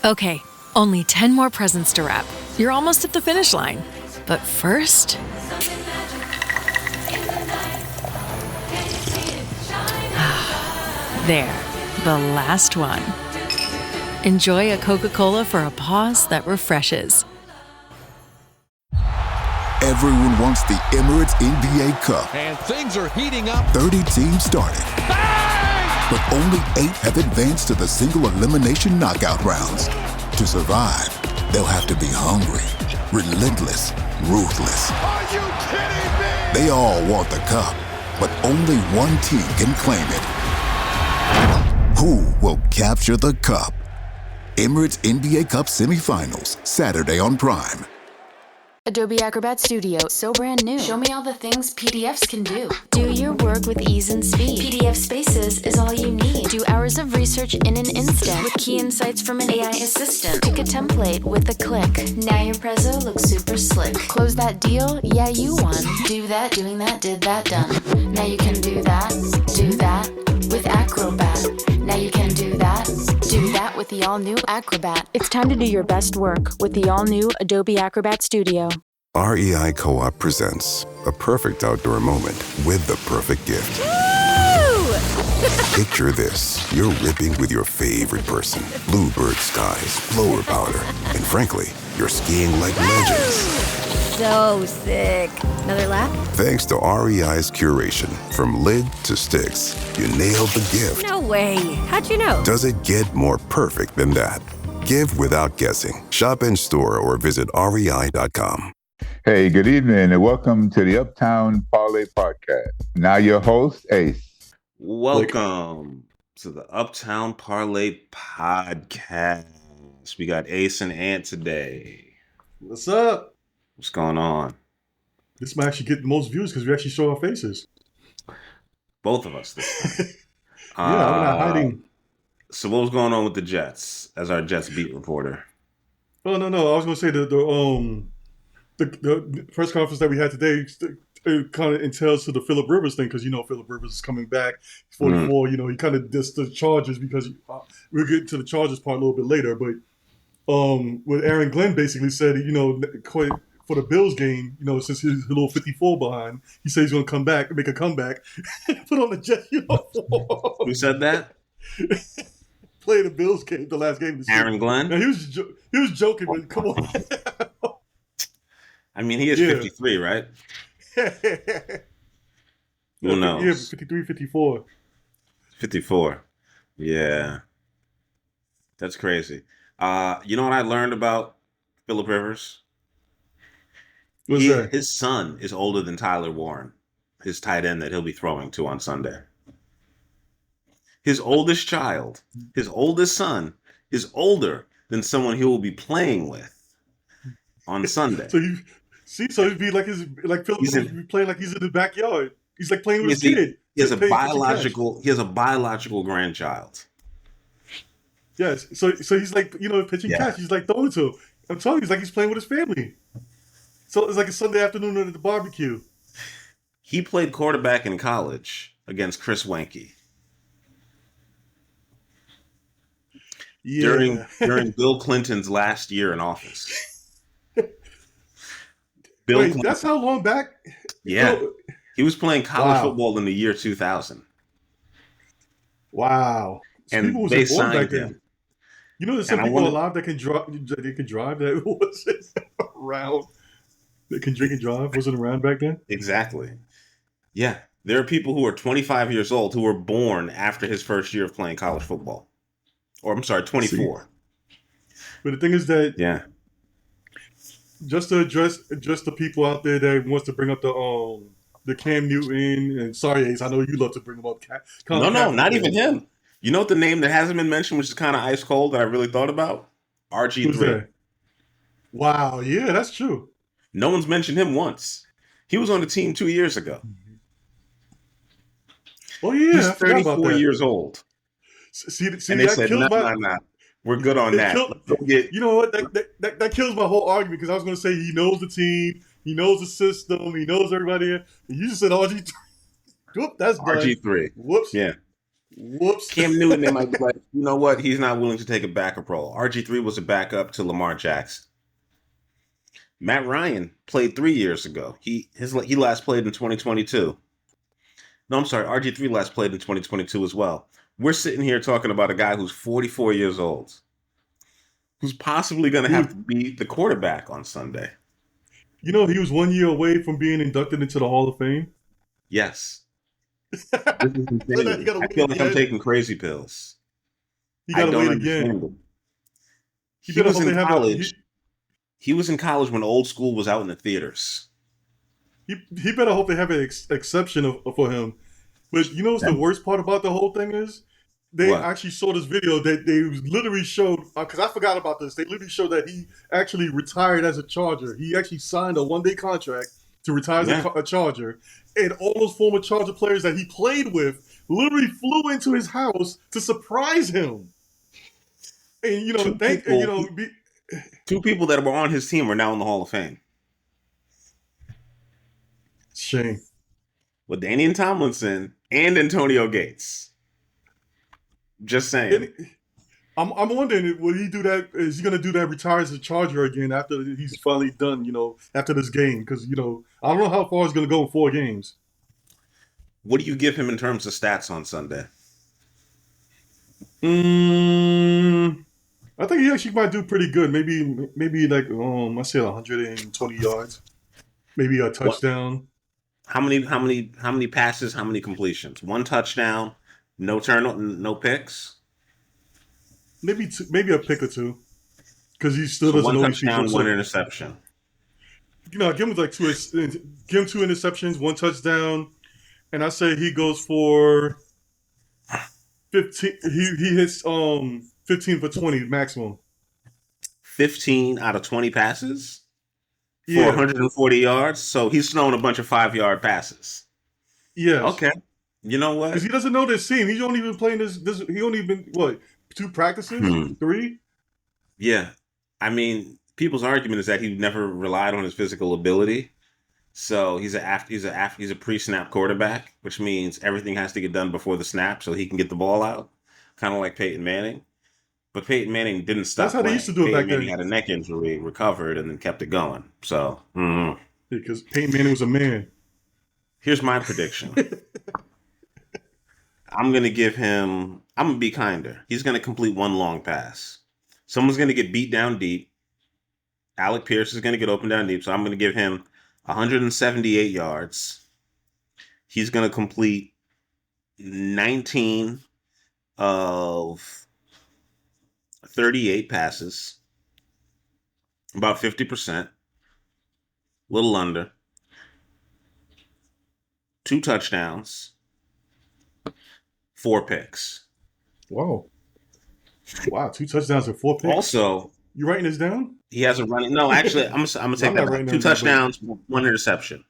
Okay, only 10 more presents to wrap. You're almost at the finish line. But first... There, the last one. Enjoy a Coca-Cola for a pause that refreshes. Everyone wants the Emirates NBA Cup. And things are heating up. 30 teams started. Bang! But only 8 have advanced to the single elimination knockout rounds. To survive, they'll have to be hungry, relentless, ruthless. Are you kidding me? They all want the cup, but only one team can claim it. Who will capture the cup? Emirates NBA Cup semifinals, Saturday on Prime. Adobe Acrobat Studio, so brand new. Show me all the things PDFs can do. Do your work with ease and speed. PDF Spaces is all you need. Do hours of research in an instant with key insights from an AI assistant. Pick a template with a click. Now your prezzo looks super slick. Close that deal? Yeah, you won. Do that, doing that, did that, done. Now you can do that with Acrobat. Now you can do that with the all-new Acrobat. It's time to do your best work with the all-new Adobe Acrobat Studio. REI Co-op presents a perfect outdoor moment with the perfect gift. Picture this. You're ripping with your favorite person. Bluebird skies, blower powder, and frankly, you're skiing like legends. So sick. Another lap? Thanks to REI's curation, from lid to sticks, you nailed the gift. No way. How'd you know? Does it get more perfect than that? Give without guessing. Shop in store or visit rei.com. Hey, good evening, and welcome to the Uptown Parlay Podcast. Now your host, Ace. Welcome to the Uptown Parlay Podcast. We got Ace and Ant today. What's up? What's going on? This might actually get the most views because we actually show our faces. Both of us this time. Yeah, I'm not hiding. So what was going on with the Jets as our Jets beat reporter? Oh, no. I was going to say the press conference that we had today it kind of entails to the Phillip Rivers thing because, Phillip Rivers is coming back. He's 44. He kind of dissed the Chargers because we'll get to the Chargers part a little bit later. But what Aaron Glenn basically said, for the Bills game, since he's a little 54 behind, he said he's going to come back, make a comeback, put on the Jets uniform. Who said that? Play the Bills game, the last game. Aaron Glenn? Now, he was joking, but come on. I mean, he is 53, right? Who knows? Yeah, 53, 54. 54. Yeah. That's crazy. You know what I learned about Phillip Rivers? What's that? His son is older than Tyler Warren, his tight end that he'll be throwing to on Sunday. His oldest child, his oldest son, is older than someone he will be playing with on Sunday. So he'd be like Phillip Rivers would be playing like he's in the backyard. He's like playing with his kid. He has a biological grandchild. Yes. So he's like, pitching catch. He's like throwing to him. I'm telling you, he's like he's playing with his family. So it's like a Sunday afternoon at the barbecue. He played quarterback in college against Chris Wenke. Yeah. During Bill Clinton's last year in office. Wait, that's how long back? Yeah. He was playing college football in the year 2000. Wow. So and they signed him. There's some people alive that can drive. They can drive. That wasn't around. They can drink and drive. Wasn't around back then. Exactly. Yeah, there are people who are 25 years old who were born after his first year of playing college football. Or I'm sorry, 24. But the thing is that just to address the people out there that wants to bring up the Cam Newton and sorry Ace, I know you love to bring them up. No, not even him. You know what the name that hasn't been mentioned, which is kind of ice cold that I really thought about? RG3. Who's that? Wow, yeah, that's true. No one's mentioned him once. He was on the team 2 years ago. Oh yeah, he's 34 years old. See, and they said, nah. We're good on that. You know what? That kills my whole argument because I was going to say he knows the team, he knows the system, he knows everybody. And you just said RG3. Whoop, that's done. RG3. Whoops. Yeah. Whoops. Cam Newton, they might be like, you know what? He's not willing to take a backup role. RG3 was a backup to Lamar Jackson. Matt Ryan played 3 years ago. He last played in 2022. No, I'm sorry. RG3 last played in 2022 as well. We're sitting here talking about a guy who's 44 years old, who's possibly going to have to be the quarterback on Sunday. You know, he was 1 year away from being inducted into the Hall of Fame. Yes. This is insane. I feel like I'm taking crazy pills. You got to wait again. He was in college. He was in college when Old School was out in the theaters. He better hope they have an exception for him. But you know what's the worst part about the whole thing is? They actually saw this video that they literally showed, because I forgot about this. They literally showed that he actually retired as a Charger. He actually signed a one-day contract to retire as a Charger. And all those former Charger players that he played with literally flew into his house to surprise him. And, two people that were on his team are now in the Hall of Fame. Shame. With Danian Tomlinson and Antonio Gates. Just saying. I'm wondering, will he do that? Is he going to do that, retire as a Charger again after he's finally done, after this game? Because, I don't know how far he's going to go in 4 games. What do you give him in terms of stats on Sunday? I think he actually might do pretty good. Maybe like, I say 120 yards. Maybe a touchdown. What? How many passes? How many completions? 1 touchdown, no picks. Maybe a pick or 2, because he still doesn't know these people. 1 touchdown, 1 interception. Give him like 2 interceptions, 1 touchdown, and I say he goes for 15. He hits 15 for 20 maximum. 15 out of 20 passes. For 140 yards, so he's thrown a bunch of 5-yard passes. Yeah. Okay. You know what? Because he doesn't know this team. He's only been playing this. He only been 2 practices, 3. Yeah. I mean, people's argument is that he never relied on his physical ability. So he's a pre-snap quarterback, which means everything has to get done before the snap so he can get the ball out, kind of like Peyton Manning. But Peyton Manning didn't stop. That's how they used to do it back then. Manning had a neck injury, recovered, and then kept it going. So, because Peyton Manning was a man. Here's my prediction. I'm going to be kinder. He's going to complete 1 long pass. Someone's going to get beat down deep. Alec Pierce is going to get open down deep. So I'm going to give him 178 yards. He's going to complete 19 of 38 passes, about 50%, a little under, 2 touchdowns, 4 picks. Wow, 2 touchdowns and 4 picks. Also, you writing this down? He has a running. No, actually, I'm gonna take that back. 2 touchdowns, 1 interception,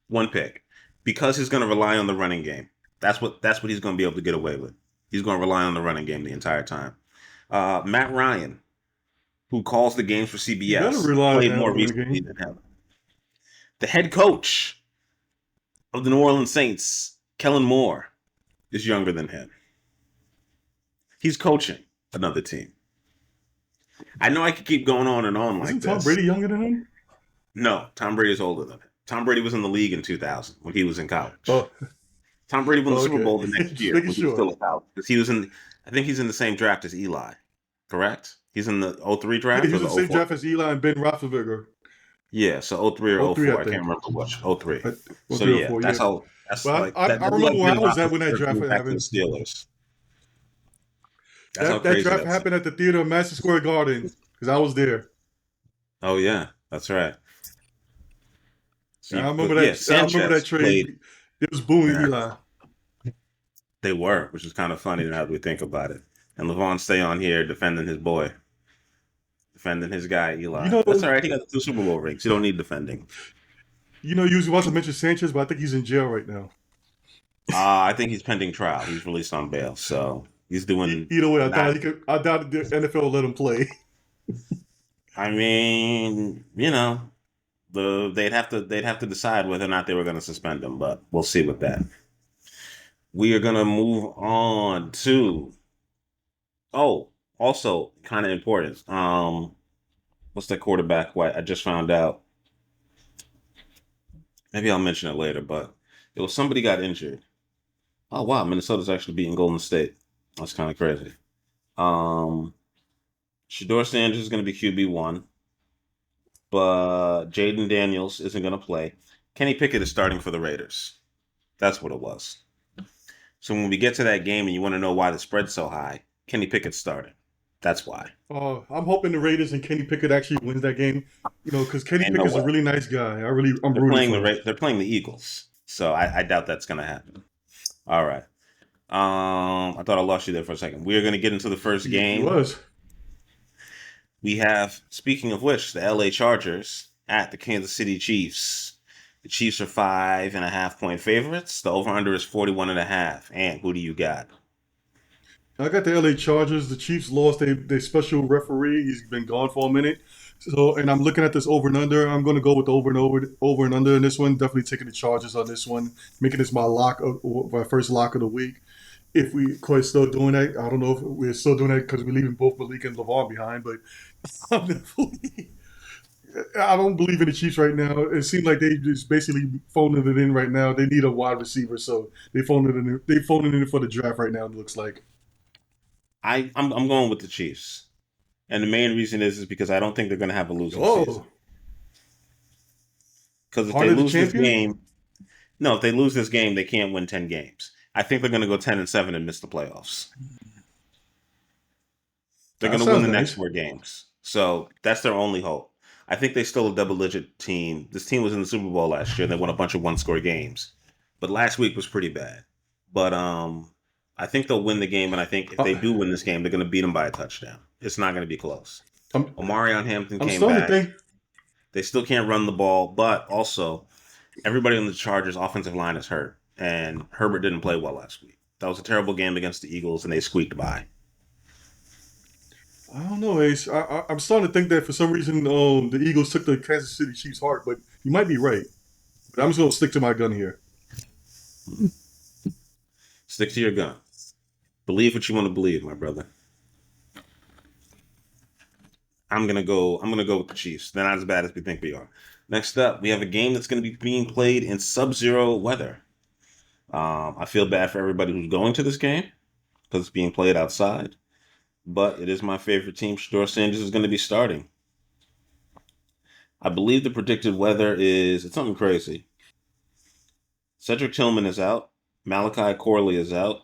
1 pick, because he's going to rely on the running game. That's what he's going to be able to get away with. He's going to rely on the running game the entire time. Matt Ryan, who calls the games for CBS, played more recently than him. The head coach of the New Orleans Saints, Kellen Moore, is younger than him. He's coaching another team. I know I could keep going on and on like this. Isn't Tom Brady younger than him? No, Tom Brady is older than him. Tom Brady was in the league in 2000 when he was in college. Oh. Tom Brady won the Super Bowl the next year when he was still in college. Because I think he's in the same draft as Eli. Correct? He's in the 03 draft? He's in the same draft as Eli and Ben Roethlisberger. Yeah, so 03 or 04. I can't remember which. 03. So yeah, that's how. I remember where I was at when that draft happened. Steelers. That draft happened at the theater of Madison Square Garden because I was there. Oh yeah, that's right. So I remember that trade. It was booing Eli. They were, which is kind of funny now that we think about it. And LeVon stay on here defending his boy. Defending his guy, Eli. That's all right. He got the 2 Super Bowl rings. You don't need defending. You was about to mention Sanchez, but I think he's in jail right now. I think he's pending trial. He's released on bail. So he's doing... Either way, I doubt the NFL will let him play. I mean, they'd have to decide whether or not they were going to suspend him, but we'll see with that. We are gonna move on to also kind of important. What's that quarterback? What I just found out. Maybe I'll mention it later, but it was somebody got injured. Oh wow, Minnesota's actually beating Golden State. That's kind of crazy. Shador Sanders is going to be QB1, but Jaden Daniels isn't going to play. Kenny Pickett is starting for the Raiders. That's what it was. So when we get to that game and you want to know why the spread's so high, Kenny Pickett's starting. That's why. I'm hoping the Raiders and Kenny Pickett actually wins that game. Because Kenny Pickett's a really nice guy. I'm rooting for him. They're playing the Eagles, so I doubt that's going to happen. All right. I thought I lost you there for a second. We are going to get into the first game. It was. We have, speaking of which, the LA Chargers at the Kansas City Chiefs. The Chiefs are 5.5-point favorites. The over-under is 41.5. And who do you got? I got the LA Chargers. The Chiefs lost their special referee. He's been gone for a minute. And I'm looking at this over and under. I'm going to go with the over and under in this one. Definitely taking the Chargers on this one, making this my first lock of the week. If we quite still doing that, I don't know if we're still doing that because we're leaving both Malik and LeVar behind. But I don't believe in the Chiefs right now. It seems like they just basically phoning it in right now. They need a wide receiver, so they phoning it in. They phoning it in for the draft right now. It looks like. I'm going with the Chiefs. And the main reason is because I don't think they're going to have a losing season. Because if they lose this game, if they lose this game, they can't win 10 games. I think they're going to go 10-7 and miss the playoffs. They're going to win the next 4 games. So that's their only hope. I think they're still a double-digit team. This team was in the Super Bowl last year, and they won a bunch of one-score games. But last week was pretty bad. But I think they'll win the game, and I think if they do win this game, they're going to beat them by a touchdown. It's not going to be close. Omarion Hampton came back. They still can't run the ball, but also everybody on the Chargers' offensive line is hurt, and Herbert didn't play well last week. That was a terrible game against the Eagles, and they squeaked by. I don't know, Ace. I'm starting to think that for some reason the Eagles took the Kansas City Chiefs' heart, but you might be right. But I'm just going to stick to my gun here. Stick to your gun. Believe what you want to believe, my brother. I'm gonna go with the Chiefs. They're not as bad as we think we are. Next up, we have a game that's going to be being played in sub-zero weather. I feel bad for everybody who's going to this game because it's being played outside. But it is my favorite team. Shador Sanders is going to be starting. I believe the predicted weather it's something crazy. Cedric Tillman is out. Malachi Corley is out.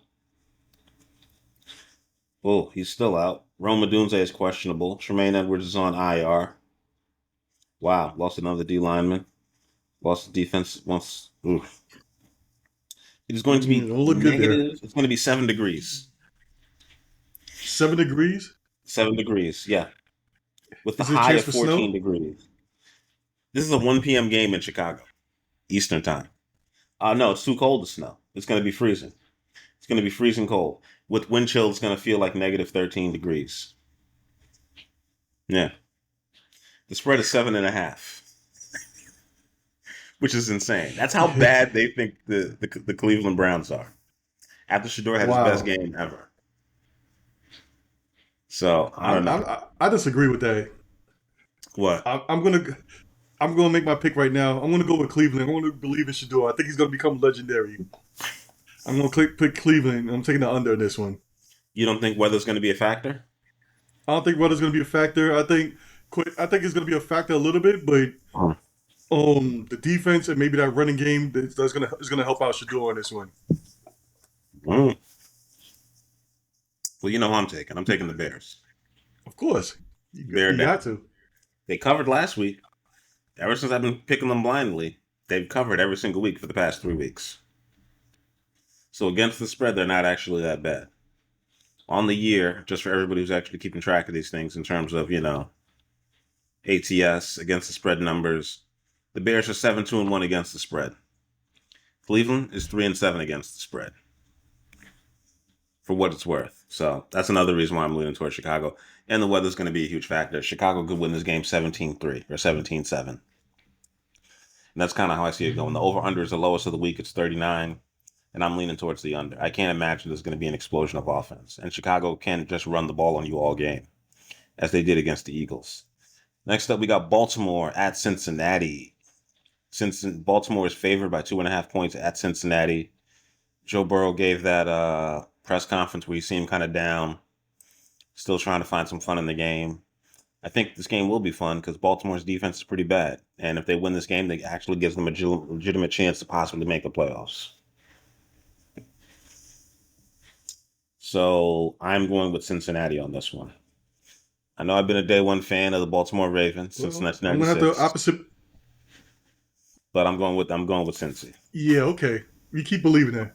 Oh, he's still out. Rome Odunze is questionable. Tremaine Edwards is on IR. Wow, lost another D lineman. Lost the defense once. Oof. It is going to be negative. It's going to be 7 degrees. 7 degrees? 7 degrees, yeah. With the high of 14 degrees. This is a 1 p.m. game in Chicago, Eastern time. No, it's too cold to snow. It's going to be freezing. It's going to be freezing cold. With wind chill, it's going to feel like negative 13 degrees. Yeah. The spread is 7.5. Which is insane. That's how bad they think the Cleveland Browns are. After Shador had his best game ever. So, I don't know. I disagree with that. What? I'm gonna make my pick right now. I'm gonna go with Cleveland. I'm gonna believe in Shador. I think he's gonna become legendary. I'm gonna pick Cleveland. I'm taking the under in this one. You don't think weather's gonna be a factor? I don't think weather's gonna be a factor. I think it's gonna be a factor a little bit, but the defense and maybe that running game is gonna help out Shador in this one. Well, you know who I'm taking. I'm taking the Bears. Of course, you got to. They covered last week. Ever since I've been picking them blindly, they've covered every single week for the past 3 weeks. So against the spread, they're not actually that bad. On the year, just for everybody who's actually keeping track of these things in terms of, ATS against the spread numbers, the Bears are 7-2-1 against the spread. Cleveland is 3-7 against the spread. For what it's worth. So that's another reason why I'm leaning towards Chicago. And the weather's going to be a huge factor. Chicago could win this game 17-3 or 17-7. And that's kind of how I see it going. The over-under is the lowest of the week. It's 39. and I'm leaning towards the under. I can't imagine there's going to be an explosion of offense, and Chicago can't just run the ball on you all game, as they did against the Eagles. Next up, we got Baltimore at Cincinnati. Since Baltimore is favored by 2.5 points at Cincinnati, Joe Burrow gave that press conference where he seemed kind of down, still trying to find some fun in the game. I think this game will be fun because Baltimore's defense is pretty bad. And if they win this game, they actually gives them a legitimate chance to possibly make the playoffs. So I'm going with Cincinnati on this one. I know I've been a day one fan of the Baltimore Ravens since 1996. I'm going to have the opposite. But I'm going with Cincy. Yeah, okay. You keep believing that.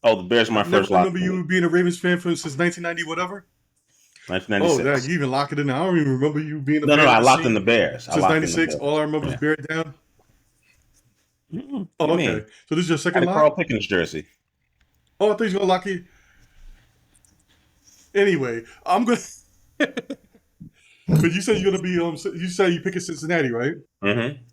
Oh, the Bears are my first lock. I remember you being a Ravens fan since 1990 whatever? 1996. Oh, you even lock it in there. I don't even remember you being a No, I locked in the Bears. Since 96, all I remember is Bear Down. Mm-hmm. Oh, okay. So this is your second lock? Carl Pickens jersey. Oh, I thought you were going to lock it. Anyway, I'm going to... But you said you're going to be... you said you're picking Cincinnati, right? Mm-hmm.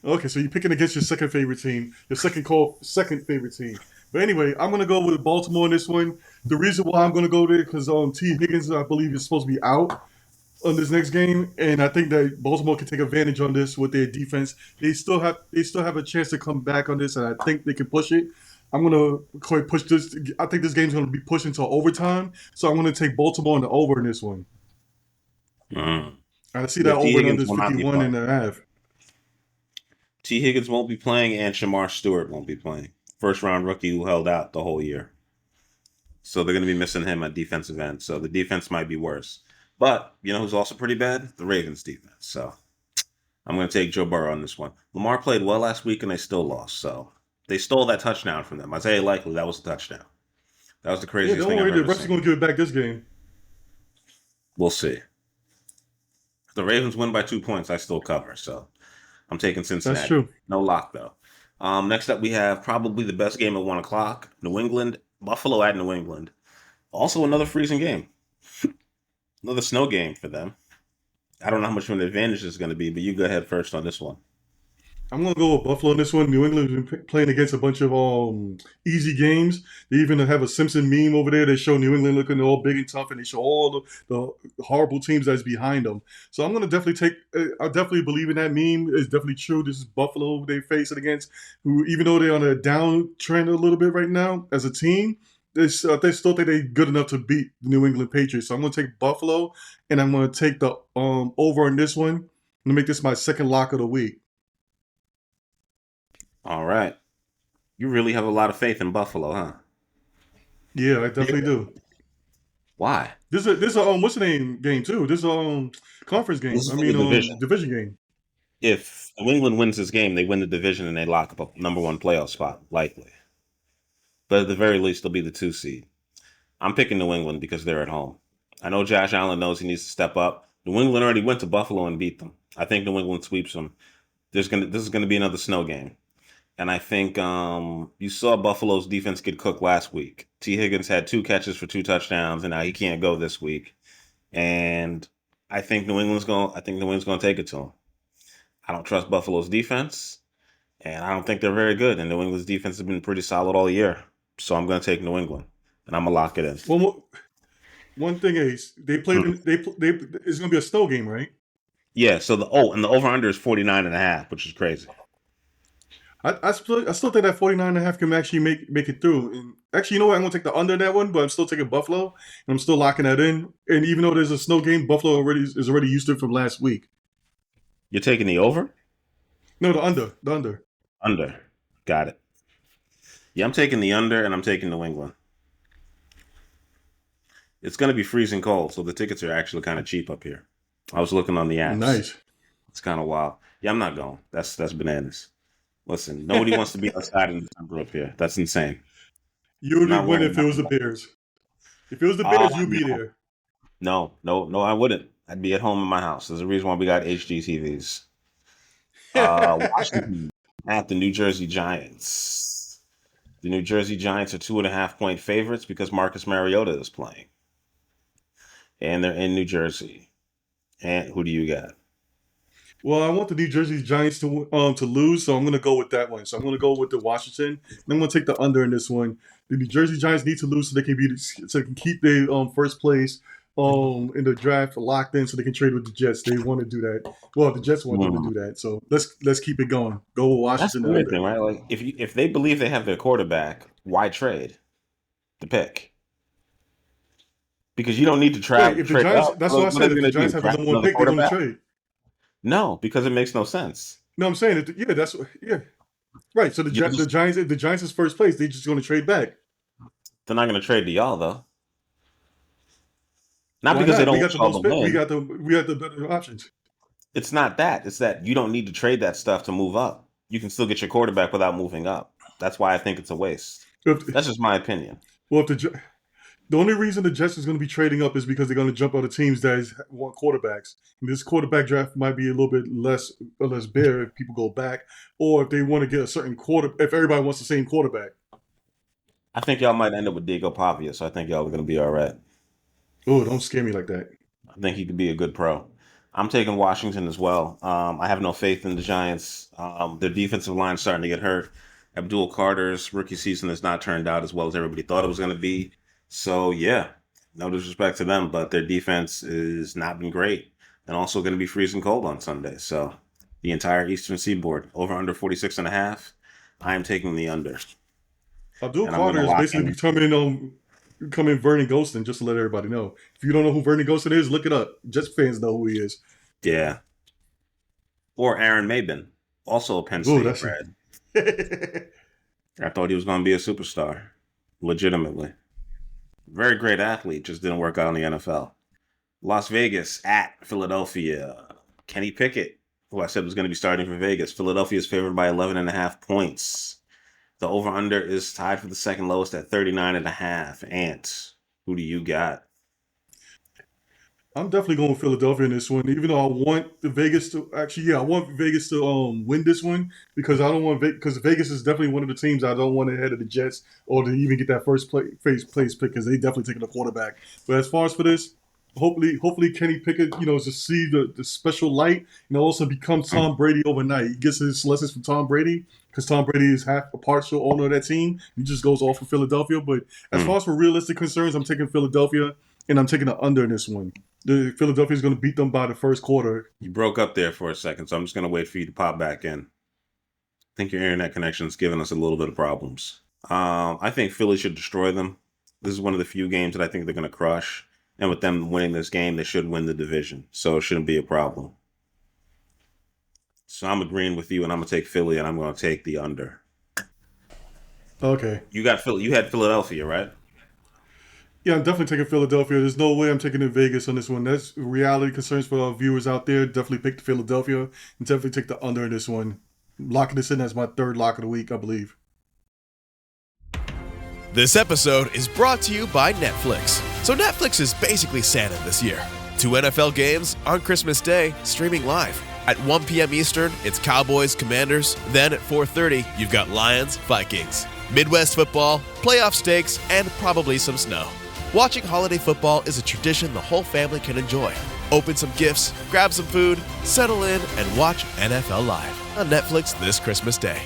Okay, so you're picking against your second favorite team. Your second favorite team. But anyway, I'm going to go with Baltimore in this one. The reason why I'm going to go there because T. Higgins, I believe, is supposed to be out on this next game, and I think that Baltimore can take advantage on this with their defense. They still have a chance to come back on this, and I think they can push it. I'm going to push this. I think this game's going to be pushed into overtime, so I'm going to take Baltimore on the over in this one. I see that over and under 51.5. T. Higgins won't be playing, and Shamar Stewart won't be playing. First-round rookie who held out the whole year. So they're going to be missing him at defensive end. So the defense might be worse. But, you know who's also pretty bad? The Ravens defense. So I'm going to take Joe Burrow on this one. Lamar played well last week, and they still lost. So they stole that touchdown from them. Isaiah Likely, that was a touchdown. That was the craziest thing I've ever seen. The refs are going to give it back this game. We'll see. If the Ravens win by 2 points, I still cover. So I'm taking Cincinnati. That's true. No lock, though. Next up, we have probably the best game at 1 o'clock. Buffalo at New England. Also another freezing game. Another snow game for them. I don't know how much of an advantage it's going to be, but you go ahead first on this one. I'm going to go with Buffalo in this one. New England has been playing against a bunch of easy games. They even have a Simpson meme over there. They show New England looking all big and tough, and they show all the horrible teams that's behind them. So I'm going to definitely I definitely believe in that meme. It's definitely true. This is Buffalo they face it against, who even though they're on a downtrend a little bit right now as a team, they still think they're good enough to beat the New England Patriots. So I'm going to take Buffalo, and I'm going to take the over on this one. I'm going to make this my second lock of the week. All right. You really have a lot of faith in Buffalo, huh? Yeah, I definitely do. Why? This is a what's the name game too? This is a conference game. Division game. If New England wins this game, they win the division and they lock up a number 1 playoff spot, likely. But at the very least, they'll be the 2 seed. I'm picking New England because they're at home. I know Josh Allen knows he needs to step up. New England already went to Buffalo and beat them. I think New England sweeps them. This is gonna be another snow game. And I think you saw Buffalo's defense get cooked last week. T. Higgins had 2 catches for 2 touchdowns, and now he can't go this week. And I think New England's going to take it to him. I don't trust Buffalo's defense, and I don't think they're very good. And New England's defense has been pretty solid all year. So I'm going to take New England, and I'm going to lock it in. Well, one thing is, they played. It's going to be a snow game, right? Yeah. So the over/under is 49.5, which is crazy. I still think that 49.5 can actually make it through. And actually, you know what? I'm going to take the under that one, but I'm still taking Buffalo, and I'm still locking that in. And even though there's a snow game, Buffalo is already used to it from last week. You're taking the over? No, the under. The under. Under. Got it. Yeah, I'm taking the under, and I'm taking New England. It's going to be freezing cold, so the tickets are actually kind of cheap up here. I was looking on the apps. Nice. It's kind of wild. Yeah, I'm not going. That's bananas. Listen, nobody wants to be outside in December up here. That's insane. You would win if it was the Bears. If it was the Bears, you'd be there. No, I wouldn't. I'd be at home in my house. There's a reason why we got HD TVs. Washington at the New Jersey Giants. The New Jersey Giants are 2.5-point favorites because Marcus Mariota is playing. And they're in New Jersey. And who do you got? Well, I want the New Jersey Giants to lose, so I'm going to go with that one. So I'm going to go with the Washington, and I'm going to take the under in this one. The New Jersey Giants need to lose so they can keep their first place in the draft locked in, so they can trade with the Jets. They want to do that. Well, the Jets want them to do that. So let's keep it going. Go with Washington. That's the weird thing, right? Like if they believe they have their quarterback, why trade the pick? Because you don't need to trade. If the Giants, that's what I said. If the Giants have the number one pick, they're going to trade. No, because it makes no sense. No, I'm saying right. So the Giants is first place. They're just going to trade back. They're not going to trade to y'all though. Not because they don't want y'all to win. We got the better options. It's not that. It's that you don't need to trade that stuff to move up. You can still get your quarterback without moving up. That's why I think it's a waste. That's just my opinion. Well, the only reason the Jets is going to be trading up is because they're going to jump out of teams that want quarterbacks. And this quarterback draft might be a little bit less bare if people go back, or if they want to get a certain if everybody wants the same quarterback. I think y'all might end up with Diego Pavia, so I think y'all are going to be all right. Oh, don't scare me like that. I think he could be a good pro. I'm taking Washington as well. I have no faith in the Giants. Their defensive line is starting to get hurt. Abdul Carter's rookie season has not turned out as well as everybody thought it was going to be. So, yeah, no disrespect to them, but their defense has not been great and also going to be freezing cold on Sunday. So, the entire Eastern Seaboard, over under 46.5, I am taking the under. Abdul Carter is basically becoming Vernon Ghostin, just to let everybody know. If you don't know who Vernon Ghostin is, look it up. Jets fans know who he is. Yeah. Or Aaron Maben, also a Penn State grad. I thought he was going to be a superstar, legitimately. Very great athlete, just didn't work out in the NFL. Las Vegas at Philadelphia. Kenny Pickett, who I said was going to be starting for Vegas. Philadelphia is favored by 11.5 points. The over-under is tied for the second lowest at 39.5. Ant, who do you got? I'm definitely going with Philadelphia in this one, even though I want Vegas to win this one because I don't want because Vegas is definitely one of the teams I don't want ahead of the Jets or to even get that first place pick because they definitely taking a quarterback. But as far as for this, hopefully Kenny Pickett, to see the special light and also become Tom Brady overnight. He gets his lessons from Tom Brady because Tom Brady is half a partial owner of that team. He just goes off of Philadelphia. But as far as for realistic concerns, I'm taking Philadelphia and I'm taking the under in this one. The Philadelphia is going to beat them by the first quarter. You broke up there for a second, so I'm just going to wait for you to pop back in. I think your internet connection is giving us a little bit of problems. I think Philly should destroy them. This is one of the few games that I think they're going to crush. And with them winning this game, they should win the division. So it shouldn't be a problem. So I'm agreeing with you, and I'm going to take Philly, and I'm going to take the under. Okay. You got Philly. You had Philadelphia, right? Yeah, I'm definitely taking Philadelphia. There's no way I'm taking in Vegas on this one. That's reality concerns for our viewers out there. Definitely pick Philadelphia and definitely take the under in this one. Locking this in as my third lock of the week, I believe. This episode is brought to you by Netflix. So Netflix is basically Santa this year. 2 NFL games on Christmas Day, streaming live. At 1 p.m. Eastern, it's Cowboys, Commanders. Then at 4:30, you've got Lions, Vikings. Midwest football, playoff stakes, and probably some snow. Watching holiday football is a tradition the whole family can enjoy. Open some gifts, grab some food, settle in, and watch NFL Live on Netflix this Christmas Day.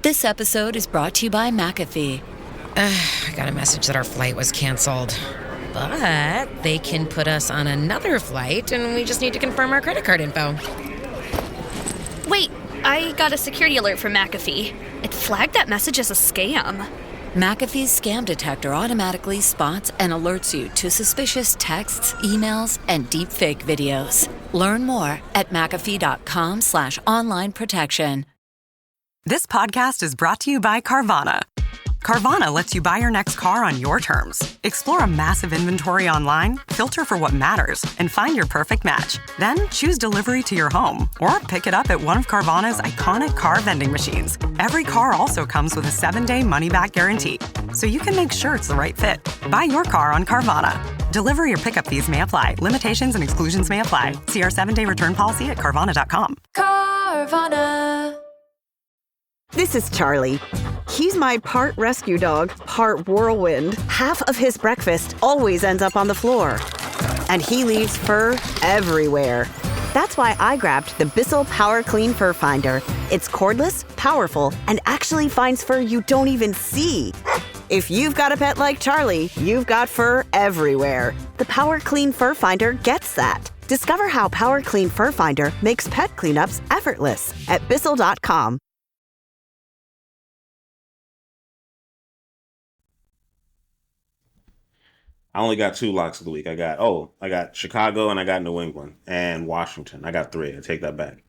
This episode is brought to you by McAfee. I got a message that our flight was canceled. But they can put us on another flight, and we just need to confirm our credit card info. Wait, I got a security alert from McAfee. It flagged that message as a scam. McAfee's scam detector automatically spots and alerts you to suspicious texts, emails, and deepfake videos. Learn more at McAfee.com/online protection. This podcast is brought to you by Carvana. Carvana lets you buy your next car on your terms. Explore a massive inventory online, filter for what matters, and find your perfect match. Then choose delivery to your home or pick it up at one of Carvana's iconic car vending machines. Every car also comes with a 7-day money-back guarantee, so you can make sure it's the right fit. Buy your car on Carvana. Delivery or pickup fees may apply. Limitations and exclusions may apply. See our 7-day return policy at Carvana.com. Carvana. This is Charlie. He's my part rescue dog, part whirlwind. Half of his breakfast always ends up on the floor. And he leaves fur everywhere. That's why I grabbed the Bissell Power Clean Fur Finder. It's cordless, powerful, and actually finds fur you don't even see. If you've got a pet like Charlie, you've got fur everywhere. The Power Clean Fur Finder gets that. Discover how Power Clean Fur Finder makes pet cleanups effortless at Bissell.com. I only got 2 locks of the week. I got Chicago and I got New England and Washington. I got 3. I take that back.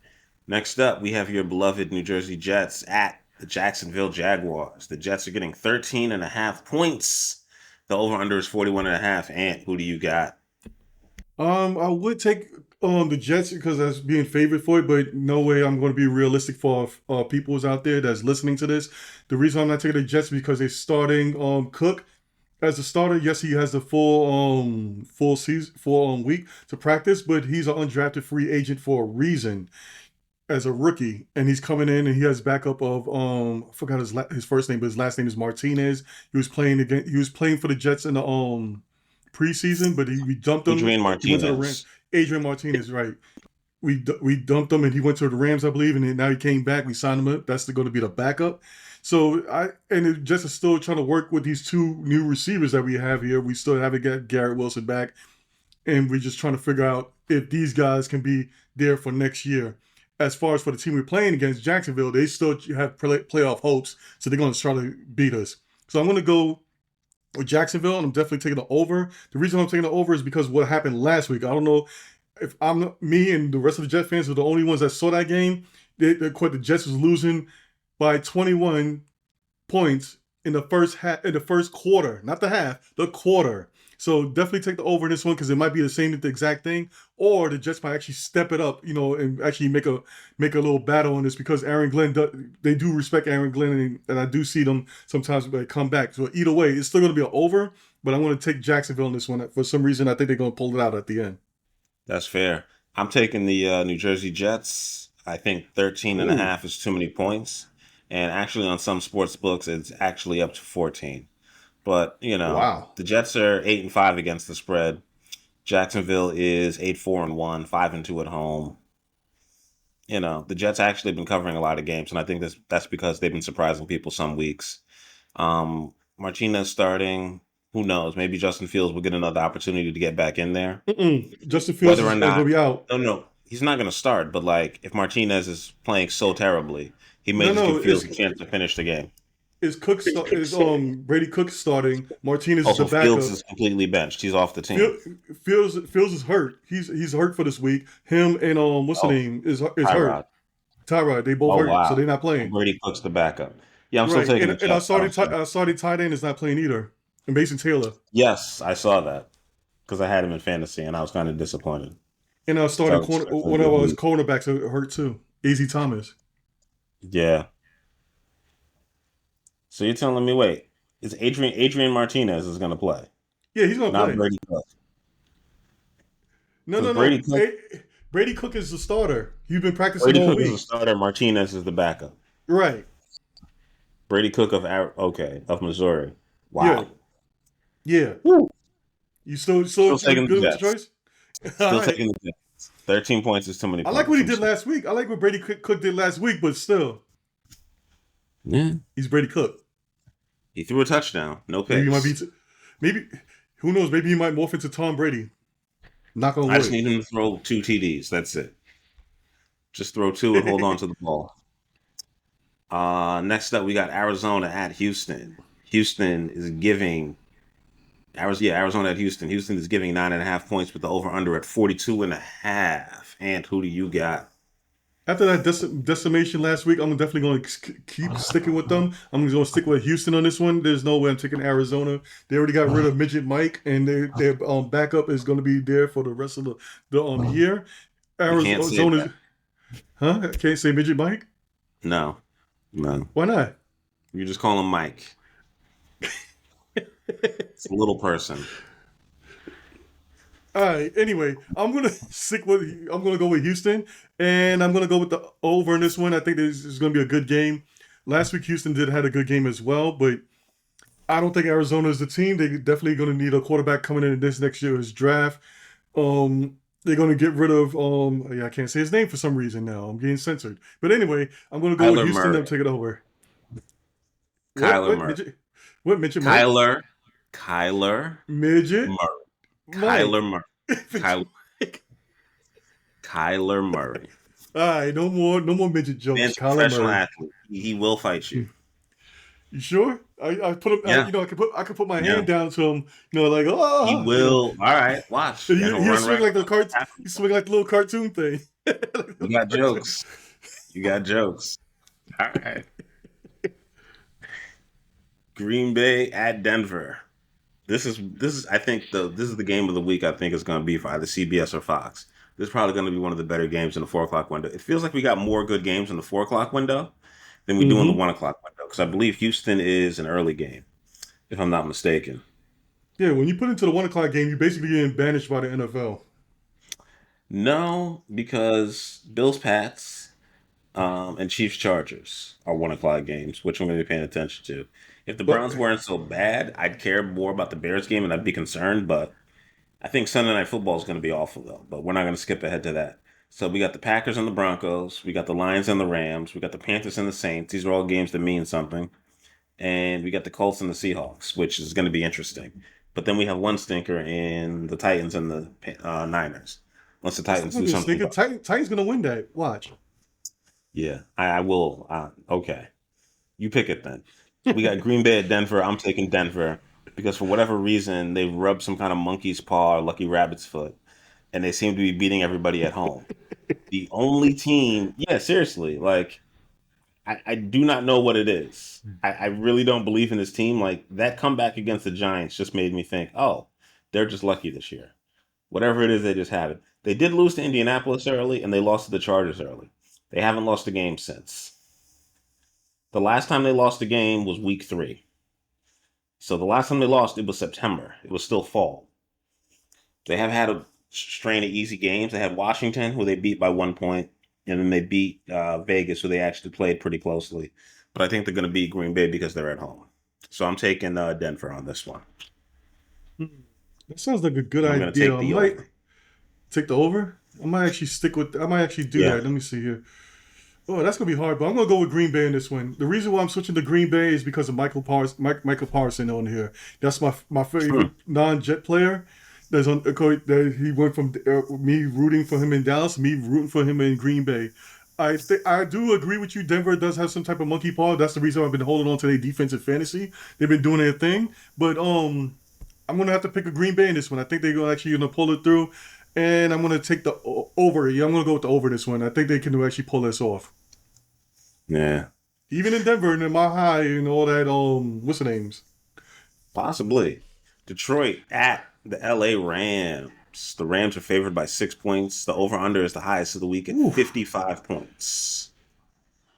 Next up, we have your beloved New Jersey Jets at the Jacksonville Jaguars. The Jets are getting 13.5 points. The over-under is 41.5. Ant, who do you got? I would take the Jets because that's being favored for it, but no way I'm going to be realistic for people who's out there that's listening to this. The reason I'm not taking the Jets is because they're starting Cook as a starter. Yes, he has the full season, full week to practice, but he's an undrafted free agent for a reason as a rookie, and he's coming in and he has backup of I forgot his first name, but his last name is Martinez. He was playing for the Jets in the preseason, but we dumped him. Adrian Martinez. He went to the Rams. Adrian Martinez, right? We dumped him and he went to the Rams, I believe, and now he came back. We signed him up. That's going to be the backup. So the Jets are still trying to work with these 2 new receivers that we have here. We still haven't got Garrett Wilson back, and we're just trying to figure out if these guys can be there for next year. As far as for the team we're playing against, Jacksonville, they still have playoff hopes, so they're going to try to beat us. So I'm going to go with Jacksonville, and I'm definitely taking the over. The reason I'm taking the over is because what happened last week. I don't know if me and the rest of the Jet fans were the only ones that saw that game. The Jets was losing by 21 points in the first quarter, not the half, the quarter. So definitely take the over in this one because it might be the exact thing, or the Jets might actually step it up, and actually make a little battle on this because Aaron Glenn, they do respect Aaron Glenn, and I do see them sometimes come back. So either way, it's still going to be an over, but I'm going to take Jacksonville in this one. For some reason, I think they're going to pull it out at the end. That's fair. I'm taking the New Jersey Jets. I think 13.5 is too many points, and actually on some sports books, it's actually up to 14. But, wow. The Jets are 8-5 against the spread. Jacksonville is 8-4-1, 5-2 at home. The Jets actually been covering a lot of games, and I think that's because they've been surprising people some weeks. Martinez starting, who knows? Maybe Justin Fields will get another opportunity to get back in there. Justin Fields is going to be out. No, he's not going to start. But if Martinez is playing so terribly, he may just give Fields a chance to finish the game. Is Brady Cook starting? Martinez is the backup. Fields is completely benched. He's off the team. Fields is hurt. He's hurt for this week. Him and what's the name is hurt. Tyrod. They both hurt, wow. So they're not playing. Brady Cook's the backup. Yeah, I'm still taking. And I saw the tight end is not playing either. And Mason Taylor. Yes, I saw that because I had him in fantasy and I was kind of disappointed. And I started one of his cornerbacks hurt too. Easy Thomas. Yeah. So you're telling me, wait, it's Adrian Martinez is going to play? Yeah, he's going to play. Not Brady Cook. No. Brady Cook is the starter. He's been practicing Brady all Cook week. is the starter. Martinez is the backup. Right. Brady Cook of Missouri. Wow. Yeah. Woo. You still taking good the with the choice? Still taking the Jets. 13 points is too many points. I like what he did last week. I like what Brady Cook did last week, but still. Yeah. He's Brady Cook. He threw a touchdown. No picks. Maybe who knows? Maybe he might morph into Tom Brady. Knock on wood. I just need him to throw 2 TDs. That's it. Just throw 2 and hold on to the ball. Next up, we got Arizona at Houston. Houston is giving Arizona at Houston. Houston is giving 9.5 points with the over-under at 42.5. And who do you got? After that decimation last week, I'm definitely going to keep sticking with them. I'm going to stick with Houston on this one. There's no way I'm taking Arizona. They already got rid of Midget Mike, and their backup is going to be there for the rest of the year. Arizona, I can't say Midget Mike? No. Why not? You just call him Mike. It's a little person. All right. Anyway, I'm gonna go with Houston, and I'm gonna go with the over in this one. I think this is gonna be a good game. Last week, Houston had a good game as well, but I don't think Arizona is the team. They're definitely gonna need a quarterback coming in this next year's draft. They're going to get rid of I can't say his name for some reason now. I'm getting censored. But anyway, I'm going to go with Houston. They'll take it over. Kyler Murray. Midget? What midget? Kyler midget. Murray. Kyler Murray. Kyler Murray. All right, no more midget jokes. Man's Kyler professional Murray. athlete. He will fight you. You sure? I put him. Yeah. I could put my hand down to him. Like, oh. He will. All right, watch. He swing like the He swing like the little cartoon thing. You got jokes. All right. Green Bay at Denver. This is I think this is the game of the week. I think is going to be for either CBS or Fox. This is probably going to be one of the better games in the 4 o'clock window. It feels like we got more good games in the 4 o'clock window than we do in the 1 o'clock window, because I believe Houston is an early game, if I'm not mistaken. Yeah, when you put into the 1 o'clock game, you're basically getting banished by the NFL. No, because Bills Pats and Chiefs Chargers are 1 o'clock games, which I'm going to be paying attention to. If the Browns weren't so bad, I'd care more about the Bears game and I'd be concerned, but I think Sunday Night Football is going to be awful, though. But we're not going to skip ahead to that. So we got the Packers and the Broncos. We got the Lions and the Rams. We got the Panthers and the Saints. These are all games that mean something. And we got the Colts and the Seahawks, which is going to be interesting. But then we have one stinker in the Titans and the Niners. Unless the Titans do something. Titans going to win that. Watch. Yeah, I will. Okay. You pick it then. We got Green Bay at Denver. I'm taking Denver because for whatever reason, they rubbed some kind of monkey's paw or lucky rabbit's foot, and they seem to be beating everybody at home. The only team, seriously, like, I do not know what it is. I really don't believe in this team. Like, that comeback against the Giants just made me think, oh, they're just lucky this year. Whatever it is, they just have it. They did lose to Indianapolis early, and they lost to the Chargers early. They haven't lost a game since. The last time they lost a game was week 3. So the last time they lost, it was September. It was still fall. They have had a strain of easy games. They had Washington, who they beat by 1 point, and then they beat Vegas, who they actually played pretty closely. But I think they're going to beat Green Bay because they're at home. So I'm taking Denver on this one. That sounds like a good idea. I might take the over. I might actually do that. Let me see here. Oh, that's going to be hard, but I'm going to go with Green Bay in this one. The reason why I'm switching to Green Bay is because of Michael Parsons on here. That's my favorite non-Jet player. That he went from me rooting for him in Dallas, me rooting for him in Green Bay. I do agree with you. Denver does have some type of monkey paw. That's the reason I've been holding on to their defensive fantasy. They've been doing their thing, but I'm going to have to pick a Green Bay in this one. I think they're going to pull it through. And I'm going to take the over. Yeah, I'm going to go with the over this one. I think they can actually pull this off. Yeah. Even in Denver and in my high and all that, what's the names? Possibly. Detroit at the LA Rams. The Rams are favored by 6 points. The over-under is the highest of the week at 55 points.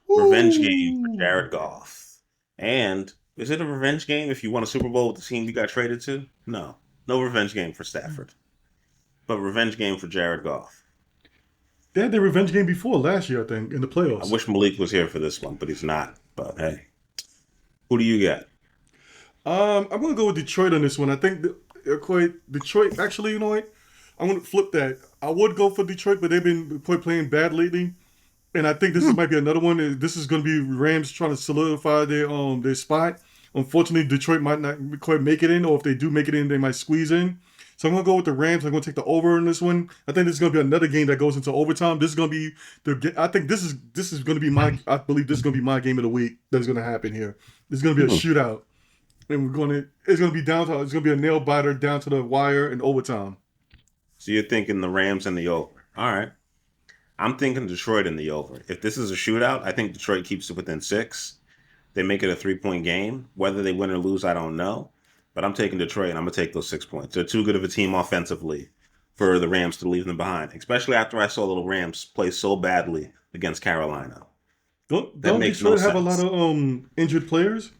Revenge game for Jared Goff. And is it a revenge game if you won a Super Bowl with the team you got traded to? No. No revenge game for Stafford. But revenge game for Jared Goff. They had their revenge game before last year, I think, in the playoffs. I wish Malik was here for this one, but he's not. But hey, who do you got? I'm going to go with Detroit on this one. I think Detroit. Actually, you know what? I'm going to flip that. I would go for Detroit, but they've been playing bad lately, and I think this might be another one. This is going to be Rams trying to solidify their spot. Unfortunately, Detroit might not quite make it in, or if they do make it in, they might squeeze in. So I'm going to go with the Rams. I'm going to take the over in this one. I think this is going to be another game that goes into overtime. This is going to be I think this is going to be I believe this is going to be my game of the week that's going to happen here. This is going to be a shootout. And it's going to be it's going to be a nail biter down to the wire in overtime. So you're thinking the Rams and the over. All right. I'm thinking Detroit in the over. If this is a shootout, I think Detroit keeps it within 6. They make it a 3-point game. Whether they win or lose, I don't know. But I'm taking Detroit, and I'm going to take those 6 points. They're too good of a team offensively for the Rams to leave them behind, especially after I saw the Rams play so badly against Carolina. Don't Detroit have a lot of injured players?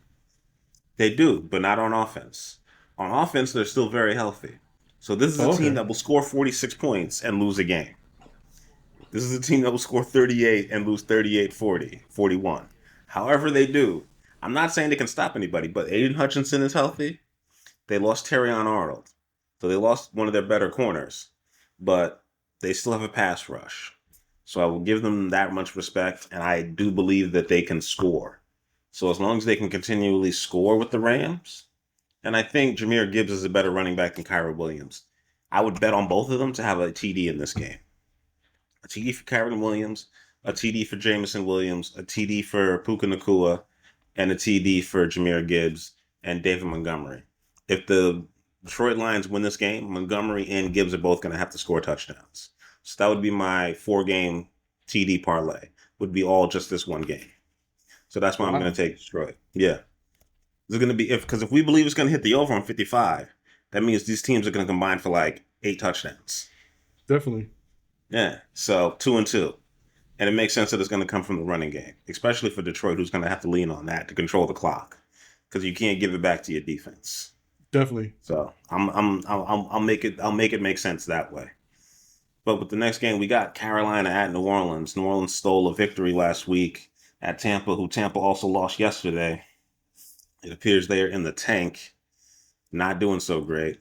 They do, but not on offense. On offense, they're still very healthy. So this is a team that will score 46 points and lose a game. This is a team that will score 38 and lose 38-40, 41. However they do, I'm not saying they can stop anybody, but Aiden Hutchinson is healthy. They lost Terrion Arnold. So they lost one of their better corners. but they still have a pass rush. So I will give them that much respect, and I do believe that they can score. So as long as they can continually score with the Rams, and I think Jahmyr Gibbs is a better running back than Kyren Williams, I would bet on both of them to have a TD in this game. A TD for Kyren Williams, a TD for Jamison Williams, a TD for Puka Nacua, and a TD for Jahmyr Gibbs and David Montgomery. If the Detroit Lions win this game, Montgomery and Gibbs are both going to have to score touchdowns. So that would be my 4-game TD parlay. Would be all just this one game. So that's why I'm going to take Detroit. Yeah. It's going to be because if we believe it's going to hit the over on 55, that means these teams are going to combine for like 8 touchdowns. Definitely. Yeah. So 2-2. And it makes sense that it's going to come from the running game, especially for Detroit, who's going to have to lean on that to control the clock, because you can't give it back to your defense. Definitely. So I'll make it make sense that way. But with the next game, we got Carolina at New Orleans. New Orleans stole a victory last week at Tampa, who Tampa also lost yesterday. It appears they are in the tank, not doing so great.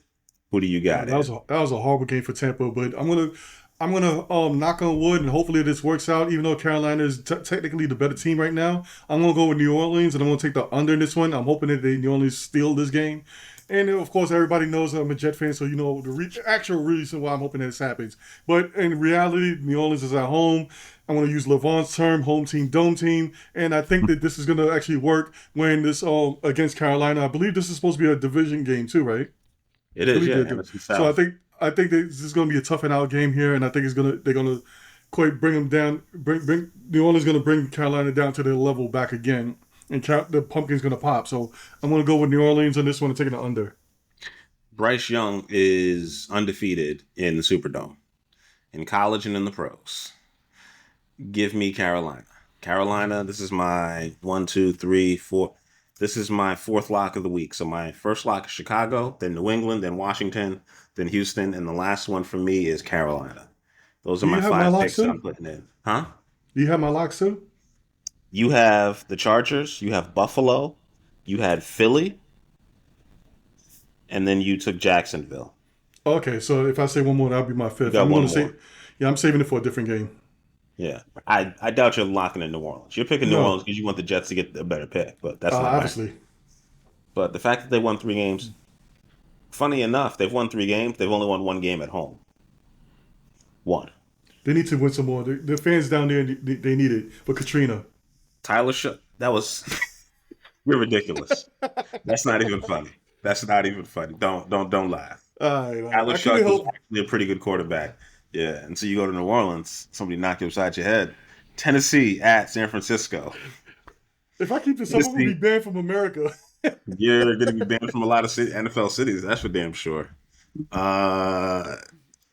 Who do you got? That was a horrible game for Tampa, but I'm gonna knock on wood and hopefully this works out. Even though Carolina is technically the better team right now, I'm gonna go with New Orleans and I'm gonna take the under in this one. I'm hoping that New Orleans steal this game. And of course, everybody knows I'm a Jet fan, so you know the actual reason why I'm hoping that this happens. But in reality, New Orleans is at home. I'm going to use LeVon's term, home team, dome team. And I think that this is going to actually work when this against Carolina. I believe this is supposed to be a division game too, right? It is, yeah. So I think that this is going to be a tough and out game here, and I think they're going to quite bring them down. Bring New Orleans going to bring Carolina down to their level back again, and the pumpkin's going to pop. So I'm going to go with New Orleans on this one and taking the under. Bryce Young is undefeated in the Superdome, in college and in the pros. Give me Carolina. Carolina, this is my 1, 2, 3, 4. This is my 4th lock of the week. So my first lock is Chicago, then New England, then Washington, then Houston, and the last one for me is Carolina. Those are my 5 picks that I'm putting in. Huh? Do you have my locks too? You have the Chargers, you have Buffalo, you had Philly, and then you took Jacksonville. Okay, so if I say one more, that'll be my 5th. I'm saving it for a different game. Yeah, I doubt you're locking in New Orleans. You're picking New Orleans because you want the Jets to get a better pick, but that's not obviously. Right. But the fact that they won 3 games, funny enough, they've won 3 games. They've only won 1 game at home. 1. They need to win some more. The fans down there, they need it. But Katrina, Tyler, that was you're ridiculous. That's not even funny. Don't laugh. Tyler Shuck was actually a pretty good quarterback. Yeah, and so you go to New Orleans, somebody knock you upside your head. Tennessee at San Francisco. If I keep this up, I'm going to be banned from America. You're going to be banned from a lot of NFL cities, that's for damn sure.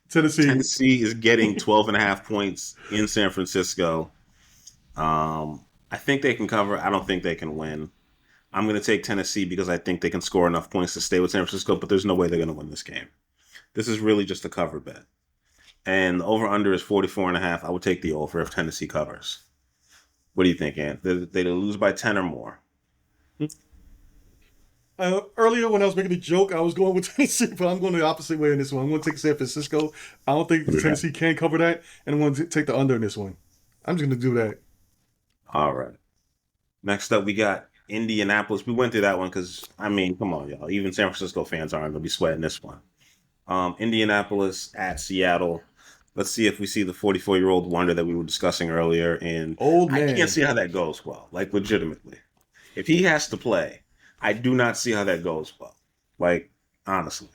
Tennessee is getting 12.5 points in San Francisco. I think they can cover. I don't think they can win. I'm going to take Tennessee because I think they can score enough points to stay with San Francisco, but there's no way they're going to win this game. This is really just a cover bet. And the over-under is 44.5. I would take the over if Tennessee covers. What do you think, Ant? They lose by 10 or more. Earlier when I was making a joke, I was going with Tennessee, but I'm going the opposite way in this one. I'm going to take San Francisco. I don't think Tennessee can cover that, and I'm going to take the under in this one. I'm just going to do that. All right. Next up, we got Indianapolis. We went through that one because, I mean, come on, y'all. Even San Francisco fans aren't going to be sweating this one. Indianapolis at Seattle. Let's see if we see the 44-year-old wonder that we were discussing earlier. And I can't see how that goes well, like legitimately. If he has to play, I do not see how that goes well. Like, honestly.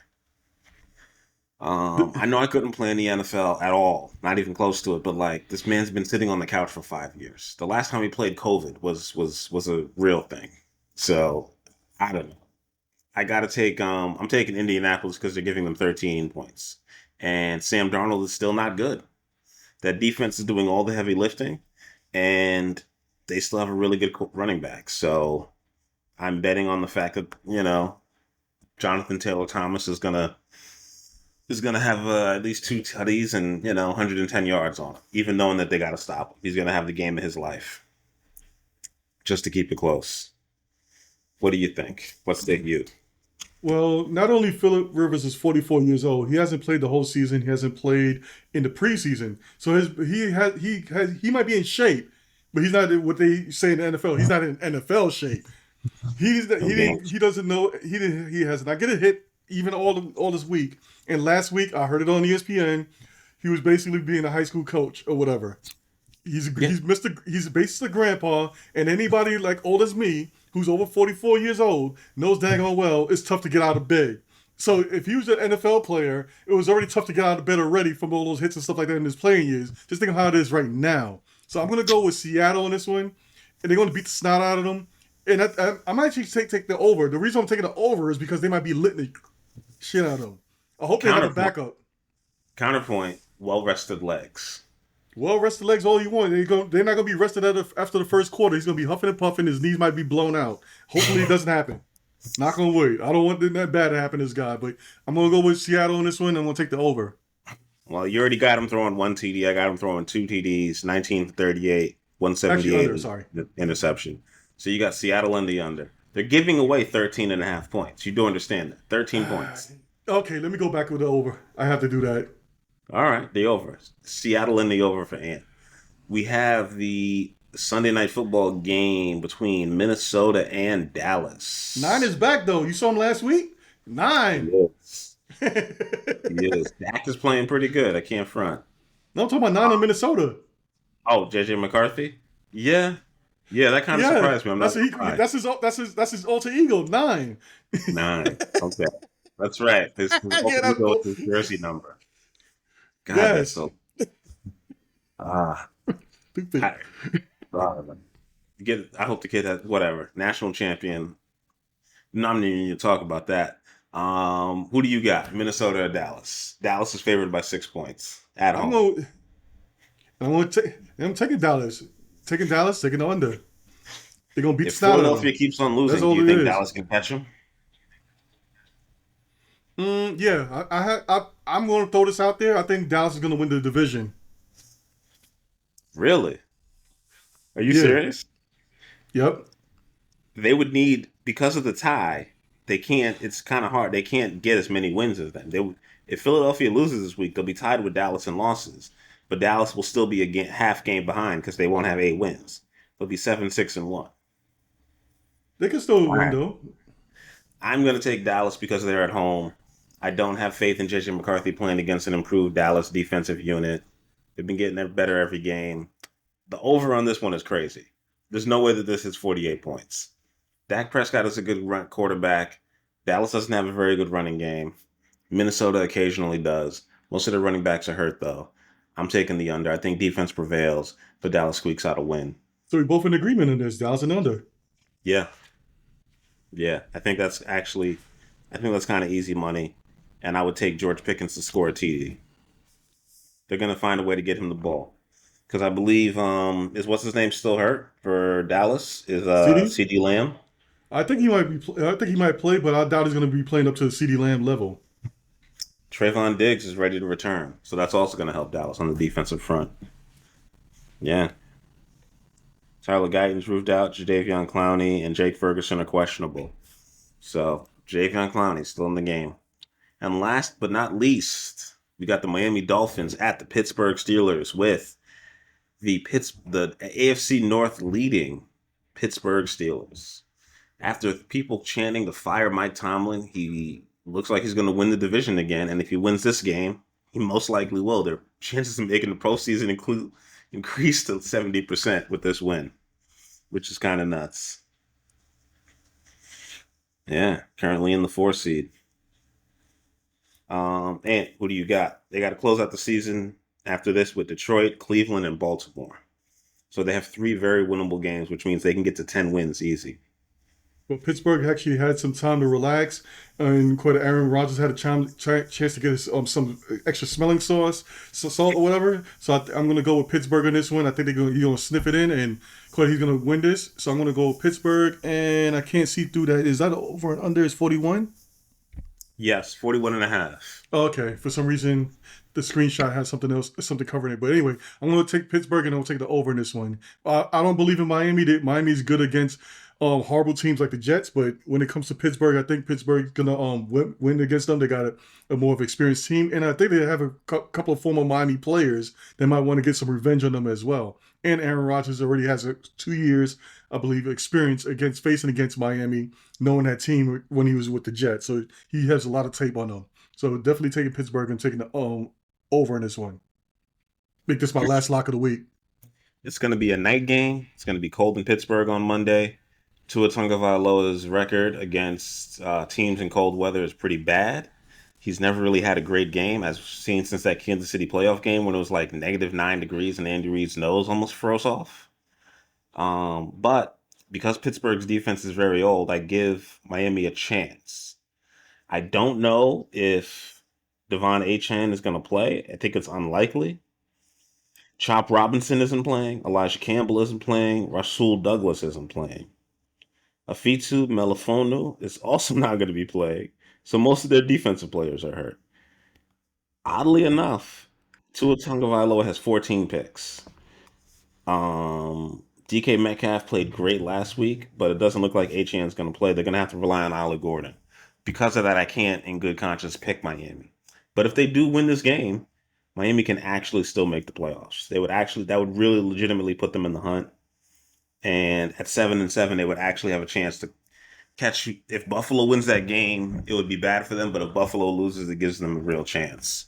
I know I couldn't play in the NFL at all, not even close to it, but like this man's been sitting on the couch for 5 years. The last time he played COVID was a real thing. So, I don't know. I gotta take I'm taking Indianapolis because they're giving them 13 points. And Sam Darnold is still not good. That defense is doing all the heavy lifting, and they still have a really good running back. So I'm betting on the fact that, Jonathan Taylor Thomas is gonna have at least 2 tutties and 110 yards on him, even knowing that they gotta stop him. He's gonna have the game of his life, just to keep it close. What do you think? What's the you? Well, not only Phillip Rivers is 44 years old, he hasn't played the whole season. He hasn't played in the preseason, so he might be in shape, but he's not what they say in the NFL. He's not in NFL shape. He doesn't know he has not get a hit even all this week. And last week I heard it on ESPN. He was basically being a high school coach or whatever. He's basically grandpa, and anybody like old as me who's over 44 years old knows daggone well it's tough to get out of bed. So if he was an NFL player, it was already tough to get out of bed already from all those hits and stuff like that in his playing years. Just think of how it is right now. So I'm going to go with Seattle on this one, and they're going to beat the snot out of them. And I might actually take the over. The reason I'm taking the over is because they might be litting the shit out of them. I hope they have a backup. Counterpoint, well-rested legs. Well-rested legs all you want. They're not going to be rested after the first quarter. He's going to be huffing and puffing. His knees might be blown out. Hopefully it doesn't happen. Knock on wood. I don't want that bad to happen to this guy, but I'm going to go with Seattle on this one. I'm going to take the over. Well, you already got him throwing 1 TD. I got him throwing 2 TDs, 19 for 38, 178 interception. So you got Seattle in the under. They're giving away 13.5 points. You do understand that. 13 points. Okay, let me go back with the over. I have to do that. All right, the over. Seattle in the over for Ant. We have the Sunday Night Football game between Minnesota and Dallas. 9 is back, though. You saw him last week? 9. Yes. Yes. Dak is playing pretty good. I can't front. No, I'm talking about 9 on Minnesota. Oh, JJ McCarthy? Yeah. Yeah, that kind of surprised me. That's his alter ego, 9. 9. Okay. That's right. His alter ego is his jersey number. God, that's so... I hope the kid has whatever. National champion. I'm not even going to talk about that. Who do you got? Minnesota or Dallas? Dallas is favored by 6 points at home. I'm taking Dallas. Taking the under. They're going to beat if Philadelphia keeps on losing, do you think Dallas can catch them? Yeah. I'm going to throw this out there. I think Dallas is going to win the division. Really? Are you serious? Yep. They would need, because of the tie, they can't, it's kind of hard. They can't get as many wins as them. If Philadelphia loses this week, they'll be tied with Dallas in losses. But Dallas will still be a half game behind because they won't have 8 wins. They'll be 7-6-1. They can still win, though. I'm going to take Dallas because they're at home. I don't have faith in JJ McCarthy playing against an improved Dallas defensive unit. They've been getting better every game. The over on this one is crazy. There's no way that this is 48 points. Dak Prescott is a good quarterback. Dallas doesn't have a very good running game. Minnesota occasionally does. Most of their running backs are hurt, though. I'm taking the under. I think defense prevails, but Dallas squeaks out a win. So we're both in agreement on this. Dallas and under. Yeah. Yeah. I think that's kind of easy money. And I would take George Pickens to score a TD. They're going to find a way to get him the ball. Because I believe, is what's his name still hurt for Dallas? Is CeeDee Lamb? I think he might play, but I doubt he's going to be playing up to the CeeDee Lamb level. Trayvon Diggs is ready to return. So that's also going to help Dallas on the defensive front. Yeah. Tyler Guyton's ruled out. Jadeveon Clowney and Jake Ferguson are questionable. So Jadeveon Clowney's still in the game. And last but not least, we got the Miami Dolphins at the Pittsburgh Steelers with the AFC North leading Pittsburgh Steelers. After people chanting to fire Mike Tomlin, he looks like he's going to win the division again. And if he wins this game, he most likely will. Their chances of making the postseason increased to 70% with this win, which is kind of nuts. Yeah, currently in the 4 seed. And who do you got? They got to close out the season after this with Detroit, Cleveland, and Baltimore. So they have 3 very winnable games, which means they can get to 10 wins easy. Well, Pittsburgh actually had some time to relax, and Aaron Rodgers had a chance to get some extra smelling salt or whatever. So I'm going to go with Pittsburgh in this one. I think he's going to sniff it in, and he's going to win this. So I'm going to go with Pittsburgh, and I can't see through that. Is that over and under is 41? Yes, 41.5. Okay, for some reason the screenshot has something covering it. But anyway, I'm going to take Pittsburgh, and I'll take the over in this one. I don't believe in Miami. Miami's good against horrible teams like the Jets. But when it comes to Pittsburgh, I think Pittsburgh's gonna win against them. They got a more of an experienced team, and I think they have a couple of former Miami players that might want to get some revenge on them as well. And Aaron Rodgers already has 2 years, I believe, experience facing against Miami, knowing that team when he was with the Jets. So he has a lot of tape on them. So definitely taking Pittsburgh and taking the over in this one. Make this my last lock of the week. It's going to be a night game. It's going to be cold in Pittsburgh on Monday. Tua Tagovailoa's record against teams in cold weather is pretty bad. He's never really had a great game, as seen since that Kansas City playoff game when it was like -9 degrees and Andy Reid's nose almost froze off. But because Pittsburgh's defense is very old, I give Miami a chance. I don't know if Devon Achane is going to play. I think it's unlikely. Chop Robinson isn't playing. Elijah Campbell isn't playing. Rasul Douglas isn't playing. Afitu Melifonu is also not going to be playing. So most of their defensive players are hurt. Oddly enough, Tua Tagovailoa has 14 picks. DK Metcalf played great last week, but it doesn't look like Achane's going to play. They're going to have to rely on Ollie Gordon. Because of that, I can't, in good conscience, pick Miami. But if they do win this game, Miami can actually still make the playoffs. That would really legitimately put them in the hunt. And at 7-7, they would actually have a chance to catch. If Buffalo wins that game, it would be bad for them. But if Buffalo loses, it gives them a real chance.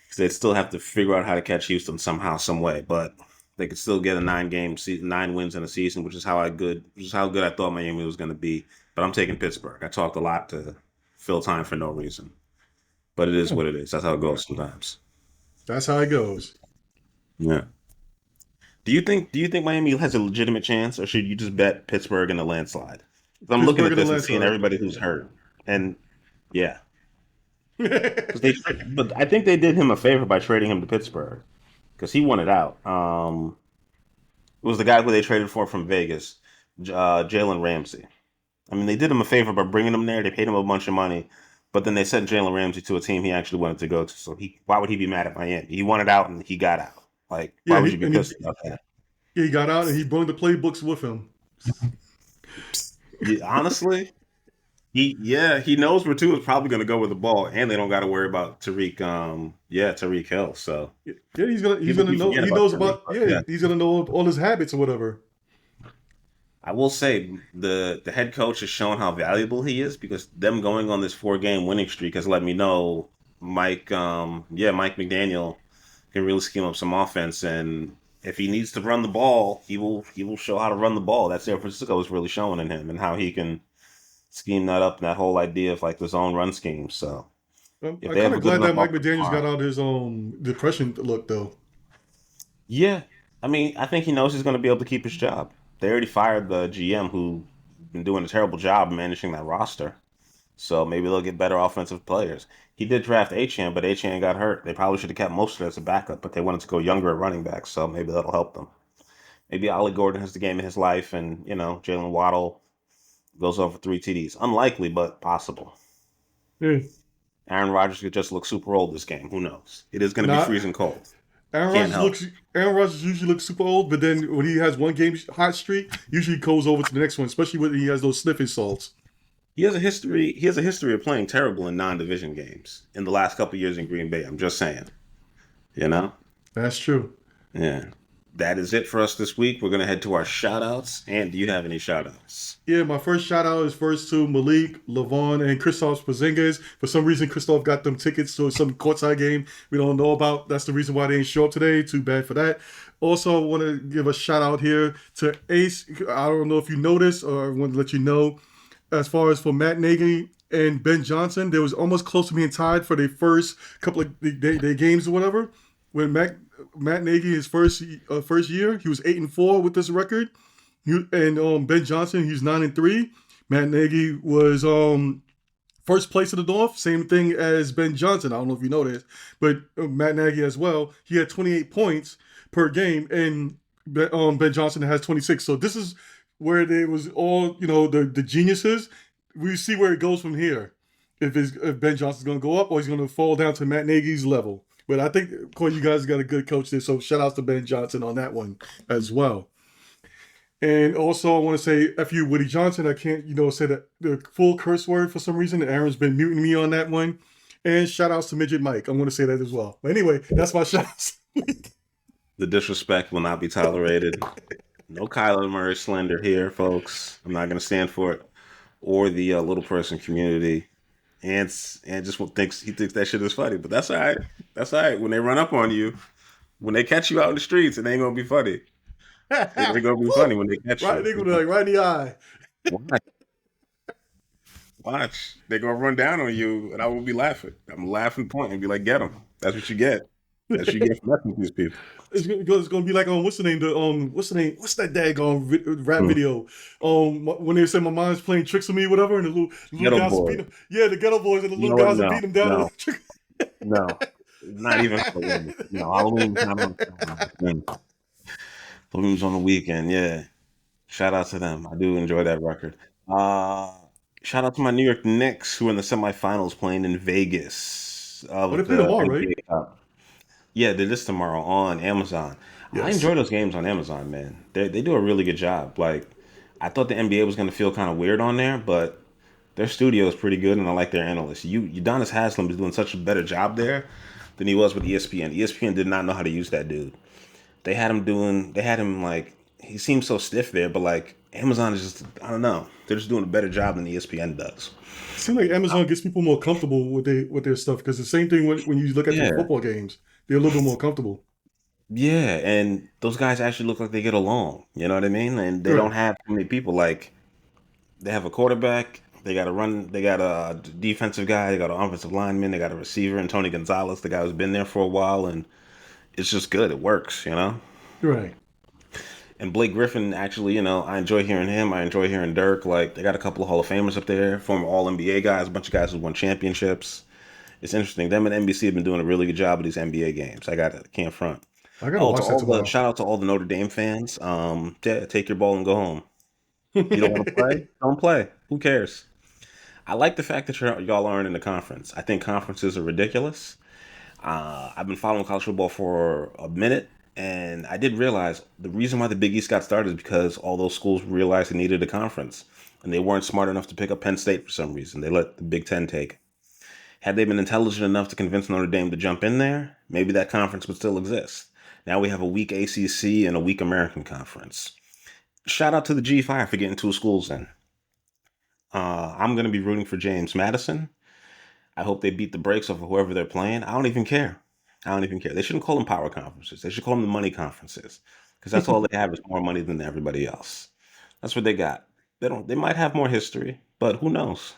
Because they'd still have to figure out how to catch Houston somehow, some way. But they could still get a 9-game season, 9 wins in a season, which is how good I thought Miami was going to be. But I'm taking Pittsburgh. I talked a lot to fill time for no reason. But it is what it is. That's how it goes sometimes. That's how it goes. Yeah. Do you think Miami has a legitimate chance, or should you just bet Pittsburgh in a landslide? I'm looking at this and seeing everybody who's hurt, and yeah, but I think they did him a favor by trading him to Pittsburgh because he wanted out. It was the guy who they traded for from Vegas, Jalen Ramsey. I mean, they did him a favor by bringing him there. They paid him a bunch of money, but then they sent Jalen Ramsey to a team he actually wanted to go to. So why would he be mad at Miami? He wanted out and he got out. Like, why would you be pissed about that? Yeah, he got out and he brought the playbooks with him. Yeah, honestly, he knows where Tua is probably going to go with the ball, and they don't got to worry about Tyreek Hill. So yeah, he's gonna know. He knows about he's gonna know all his habits or whatever. I will say the head coach has shown how valuable he is because them going on this 4-game winning streak has let me know Mike McDaniel can really scheme up some offense, and if he needs to run the ball, he will show how to run the ball. That's San Francisco is really showing in him and how he can scheme that up, and that whole idea of like the zone run scheme. So I'm kind of glad that Mike McDaniel's got out his depression look though. Yeah, I mean, I think he knows he's going to be able to keep his job. They already fired the GM who been doing a terrible job managing that roster. So maybe they'll get better offensive players. He did draft Achane, but Achane got hurt. They probably should have kept most of it as a backup, but they wanted to go younger at running back, so maybe that'll help them. Maybe Ollie Gordon has the game of his life, and, Jalen Waddle goes over 3 TDs. Unlikely, but possible. Mm. Aaron Rodgers could just look super old this game. Who knows? It is going to be freezing cold. Aaron Rodgers usually looks super old, but then when he has one game hot streak, usually goes over to the next one, especially when he has those sniffing salts. He has a history of playing terrible in non-division games in the last couple of years in Green Bay. I'm just saying. That's true. Yeah. That is it for us this week. We're going to head to our shout-outs. And do you have any shout-outs? Yeah, my first shout-out is first to Malik, Lavon, and Kristaps Porzingis. For some reason, Kristaps got them tickets to some courtside game we don't know about. That's the reason why they didn't show up today. Too bad for that. Also, I want to give a shout-out here to Ace. I don't know if you noticed, or I want to let you know, as far as for Matt Nagy and Ben Johnson, they was almost close to being tied for their first couple of their games or whatever. When Matt Nagy, his first year, he was 8-4 with this record, and Ben Johnson, he's 9-3. Matt Nagy was first place in the North, same thing as Ben Johnson. I don't know if you know this, but Matt Nagy as well. He had 28 points per game, and Ben Johnson has 26. So this is where there was all the geniuses. We see where it goes from here. If Ben Johnson's going to go up or he's going to fall down to Matt Nagy's level. But I think, of course, you guys got a good coach there, so shout-outs to Ben Johnson on that one as well. And also, I want to say F you, Woody Johnson. I can't, say the full curse word for some reason. Aaron's been muting me on that one. And shout outs to Midget Mike. I'm going to say that as well. But anyway, that's my shout outs. The disrespect will not be tolerated. No Kyler Murray slander here, folks. I'm not going to stand for it. Or the little person community. And just thinks that shit is funny. But that's all right. That's all right. When they run up on you, when they catch you out in the streets, it ain't going to be funny. They're going to be funny when they catch you. They're going to be like, right in the eye. Watch. They're going to run down on you, and I will be laughing. I'm laughing, pointing, and be like, get them. That's what you get. That's what you get from messing with these people. It's going to be like, what's the name? What's that daggone rap video? When they say my mind's playing tricks with me, whatever, and the little guys beat them. Yeah, the Ghetto Boys and the little guys are beating them down. No. Not even Halloween. Halloween's not on Halloween's on the weekend, yeah. Shout out to them. I do enjoy that record. Shout out to my New York Knicks, who are in the semifinals playing in Vegas. They play tomorrow, right? Yeah, they're this tomorrow on Amazon. Yes. I enjoy those games on Amazon, man. They do a really good job. Like, I thought the NBA was going to feel kind of weird on there, but their studio is pretty good, and I like their analysts. Udonis Haslem is doing such a better job there than he was with ESPN. ESPN did not know how to use that dude. They had him like, he seems so stiff there, but like, Amazon is just, I don't know. They're just doing a better job than ESPN does. It seems like Amazon gets people more comfortable with their stuff, because the same thing when you look at the football games, they're a little bit more comfortable. Yeah, and those guys actually look like they get along. You know what I mean? And they don't have too many people. Like, they have a quarterback, they got a defensive guy, they got an offensive lineman, they got a receiver, and Tony Gonzalez, the guy who's been there for a while, and it's just good. It works, you know? Right. And Blake Griffin, actually, I enjoy hearing him. I enjoy hearing Dirk. Like, they got a couple of Hall of Famers up there, former All-NBA guys, a bunch of guys who won championships. It's interesting. Them and NBC have been doing a really good job of these NBA games. I can't front. I gotta watch that tomorrow. Shout out to all the Notre Dame fans. Take your ball and go home. You don't want to play? Don't play. Who cares? I like the fact that y'all aren't in the conference. I think conferences are ridiculous. I've been following college football for a minute, and I did realize the reason why the Big East got started is because all those schools realized they needed a conference, and they weren't smart enough to pick up Penn State for some reason. They let the Big Ten take it. Had they been intelligent enough to convince Notre Dame to jump in there, maybe that conference would still exist. Now we have a weak ACC and a weak American conference. Shout out to the G5 for getting 2 schools in. I'm going to be rooting for James Madison. I hope they beat the brakes off of whoever they're playing. I don't even care. They shouldn't call them power conferences. They should call them the money conferences, because that's all they have is more money than everybody else. That's what they got. They might have more history, but who knows?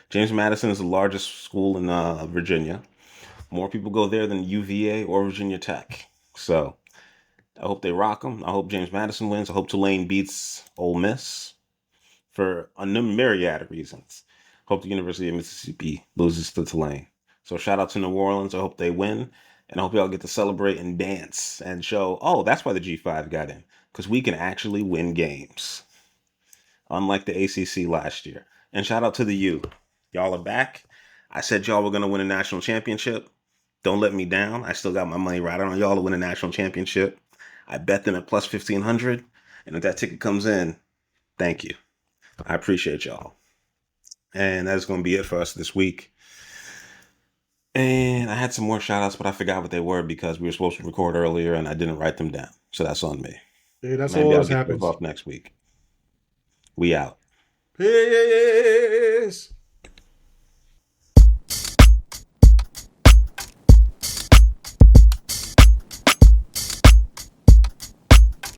James Madison is the largest school in Virginia. More people go there than UVA or Virginia Tech. So I hope they rock them. I hope James Madison wins. I hope Tulane beats Ole Miss for a myriad of reasons. Hope the University of Mississippi loses to Tulane. So shout out to New Orleans. I hope they win. And I hope y'all get to celebrate and dance and show, that's why the G5 got in. Because we can actually win games. Unlike the ACC last year. And shout out to the U. Y'all are back. I said y'all were going to win a national championship. Don't let me down. I still got my money right on y'all to win a national championship. I bet them at plus 1,500. And if that ticket comes in, thank you. I appreciate y'all. And that's going to be it for us this week. And I had some more shout outs, but I forgot what they were because we were supposed to record earlier and I didn't write them down. So that's on me. Hey, that's all that happens. Off next week. We out. Peace.